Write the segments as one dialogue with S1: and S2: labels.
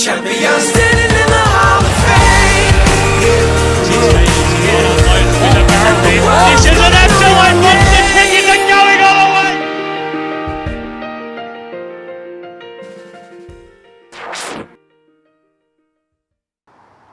S1: Champions standing in the Hall of Fame.
S2: This is an absolute monster kick and going all the way.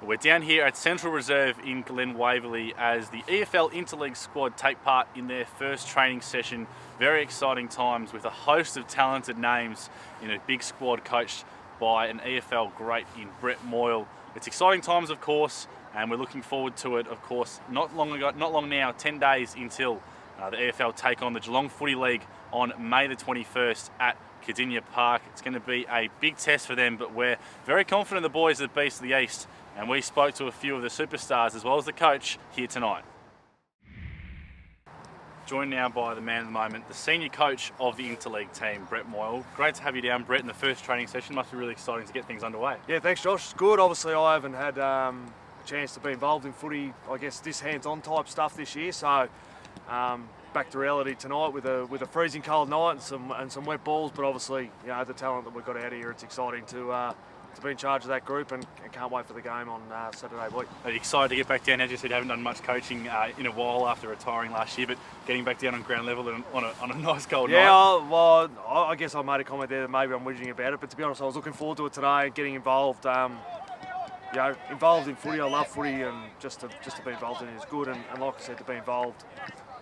S2: We're down here at Central Reserve in Glen Waverley as the EFL Interleague squad take part in their first training session. Very exciting times with a host of talented names in a big squad coached by an EFL great in Brett Moyle. It's exciting times, of course, and we're looking forward to it. Of course, not long now, 10 days until the EFL take on the Geelong Footy League on May the 21st at Cardinia Park. It's going to be a big test for them, but we're very confident the boys are the beast of the East, and we spoke to a few of the superstars as well as the coach here tonight. Joined now by the man of the moment, the senior coach of the Interleague team, Brett Moyle. Great to have you down, Brett, in the first training session. Must be really exciting to get things underway.
S3: Yeah, thanks, Josh. It's good. Obviously, I haven't had a chance to be involved in footy, I guess, this hands-on type stuff this year. So, back to reality tonight with a freezing cold night and some wet balls. But obviously, you know, the talent that we've got out here, it's exciting to be in charge of that group, and can't wait for the game on Saturday week.
S2: Are you excited to get back down? As you said, you haven't done much coaching in a while after retiring last year, but getting back down on ground level and on a nice cold night.
S3: Yeah, well, I guess I made a comment there that maybe I'm whinging about it, but to be honest, I was looking forward to it today and getting involved. You know, involved in footy. I love footy, and just to be involved in it is good. And like I said, to be involved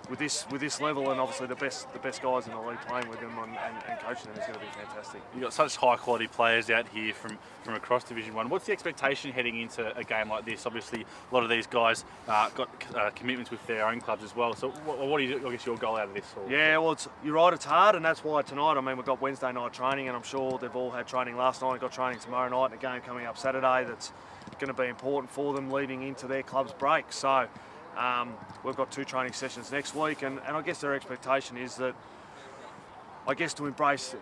S3: with this level, and obviously the best guys in the league playing with them and coaching them is going to be fantastic.
S2: You've got such high quality players out here from across Division 1. What's the expectation heading into a game like this? Obviously, a lot of these guys got commitments with their own clubs as well. So what is, I guess, your goal out of this?
S3: Yeah, well, you're right, it's hard, and that's why tonight, I mean, we've got Wednesday night training, and I'm sure they've all had training last night. We've got training tomorrow night, and a game coming up Saturday that's going to be important for them leading into their club's break. So we've got 2 training sessions next week, and I guess their expectation is that, I guess, to embrace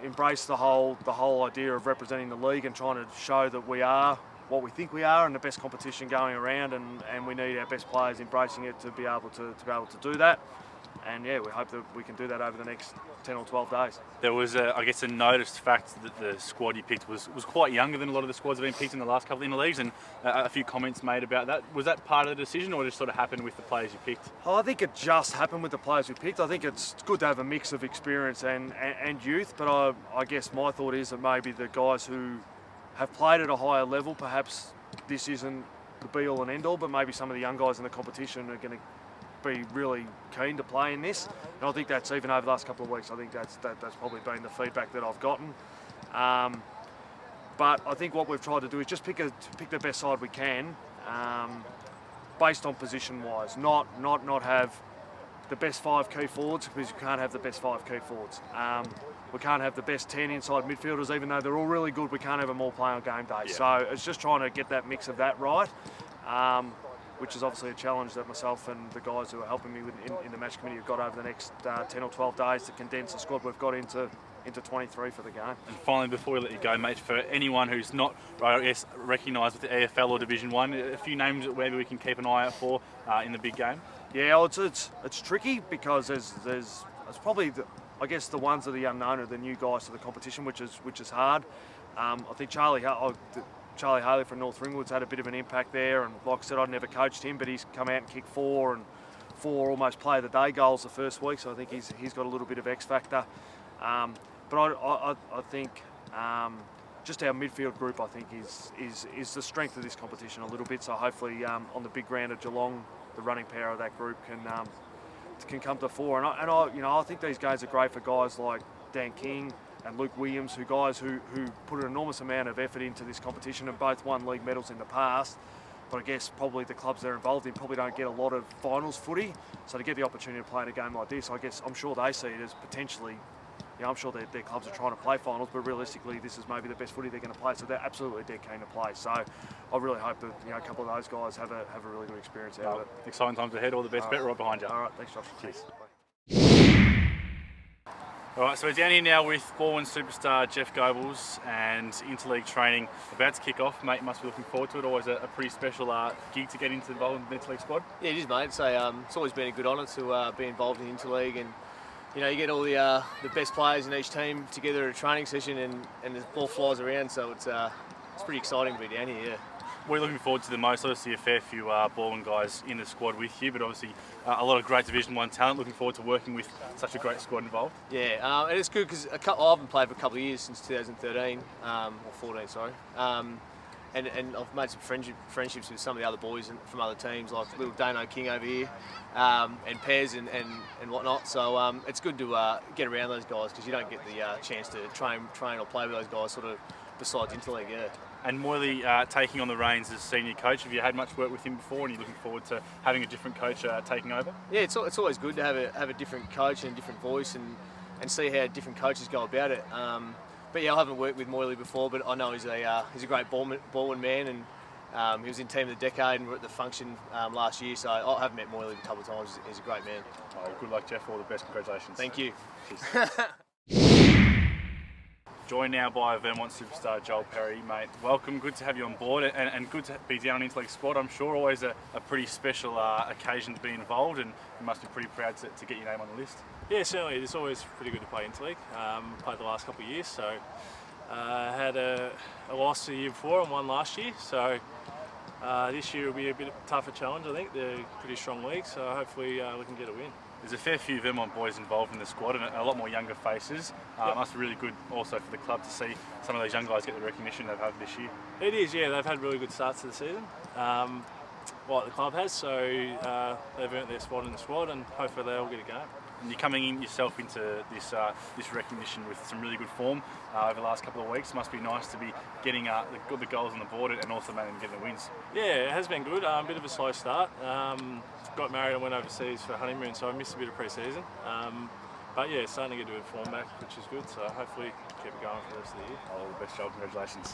S3: the whole idea of representing the league and trying to show that we are what we think we are and the best competition going around, and we need our best players embracing it to be able to do that. And yeah, we hope that we can do that over the next 10 or 12 days.
S2: There was, I guess, a noticed fact that the squad you picked was quite younger than a lot of the squads that have been picked in the last couple of interleagues, and a few comments made about that. Was that part of the decision, or just sort of happened with the players you picked?
S3: Oh, I think it just happened with the players we picked. I think it's good to have a mix of experience and youth, but I guess my thought is that maybe the guys who have played at a higher level, perhaps this isn't the be-all and end-all, but maybe some of the young guys in the competition are going to be really keen to play in this, and I think that's, even over the last couple of weeks, I think that's probably been the feedback that I've gotten. But I think what we've tried to do is just pick the best side we can, based on position-wise, not have the best 5 key forwards, because you can't have the best 5 key forwards. We can't have the best 10 inside midfielders, even though they're all really good. We can't have them all play on game day. Yeah. So it's just trying to get that mix of that right. Which is obviously a challenge that myself and the guys who are helping me in the match committee have got over the next 10 or 12 days to condense the squad we've got into 23 for the game.
S2: And finally, before we let you go, mate, for anyone who's not, I guess, recognised with the EFL or Division 1, a few names that maybe we can keep an eye out for in the big game?
S3: Yeah, well, it's tricky because there's probably, I guess, the ones that are the unknown are the new guys to the competition, which is hard. I think Charlie Haley from North Ringwood's had a bit of an impact there, and like I said, I'd never coached him, but he's come out and kicked 4 almost play of the day goals the first week, so I think he's got a little bit of X factor. But I think just our midfield group, I think, is the strength of this competition a little bit. So hopefully on the big ground at Geelong, the running power of that group can come to the fore. And I think these games are great for guys like Dan King and Luke Williams, who put an enormous amount of effort into this competition and both won league medals in the past. But I guess probably the clubs they're involved in probably don't get a lot of finals footy. So to get the opportunity to play in a game like this, I guess I'm sure they see it as potentially, I'm sure their clubs are trying to play finals, but realistically this is maybe the best footy they're going to play. So they're absolutely dead keen to play. So I really hope that a couple of those guys have a really good experience out of it.
S2: Exciting times ahead. All the best. Brett, right behind you.
S3: All right, thanks, Josh.
S2: Cheers. All right, so we're down here now with Baldwin superstar Jeff Gobles, and Interleague training about to kick off. Mate, must be looking forward to it. Always a pretty special gig to get involved in the Interleague squad.
S4: Yeah, it is, mate. So it's always been a good honour to be involved in Interleague, and you get all the best players in each team together at a training session, and the ball flies around. So it's it's pretty exciting to be down here. Yeah.
S2: We're looking forward to the most. Obviously, a fair few balling guys in the squad with you, but obviously a lot of great Division 1 talent. Looking forward to working with such a great squad involved.
S4: Yeah, and it's good because I haven't played for a couple of years since 2013 or 14, sorry. And I've made some friendships with some of the other boys from other teams, like little Dawe King over here, and Pez and whatnot. So it's good to get around those guys because you don't get the chance to train or play with those guys sort of besides Interleague. Yeah.
S2: And Moyle taking on the reins as senior coach. Have you had much work with him before, and are you looking forward to having a different coach taking over?
S4: Yeah, it's always good to have a different coach and a different voice and see how different coaches go about it. But yeah, I haven't worked with Moyle before, but I know he's a great ballman man, and he was in Team of the Decade and we're at the function last year. So I have met Moyle a couple of times. He's a great man.
S2: Oh, good luck, Jeff. All the best. Congratulations.
S4: Thank you.
S2: Joined now by Vermont superstar Joel Perry, mate. Welcome, good to have you on board, and good to be down in Interleague squad. I'm sure always a pretty special occasion to be involved, and you must be pretty proud to get your name on the list.
S5: Yeah, certainly. It's always pretty good to play Interleague. Played the last couple of years, so had a loss the year before and one last year. So this year will be a bit tougher challenge, I think. They're a pretty strong league, so hopefully we can get a win.
S2: There's a fair few Vermont boys involved in the squad and a lot more younger faces. It must be really good also for the club to see some of those young guys get the recognition they've had this year.
S5: It is, yeah. They've had really good starts to the season, like the club has, so they've earned their spot in the squad and hopefully they all get a go.
S2: And you're coming in yourself into this recognition with some really good form over the last couple of weeks. Must be nice to be getting the goals on the board and also managing getting the wins.
S5: Yeah, it has been good. A bit of a slow start. Got married and went overseas for a honeymoon, so I missed a bit of pre-season. But yeah, starting to get a bit of form back, which is good. So hopefully keep it going for the rest of the year.
S2: All the best, Joel. Congratulations.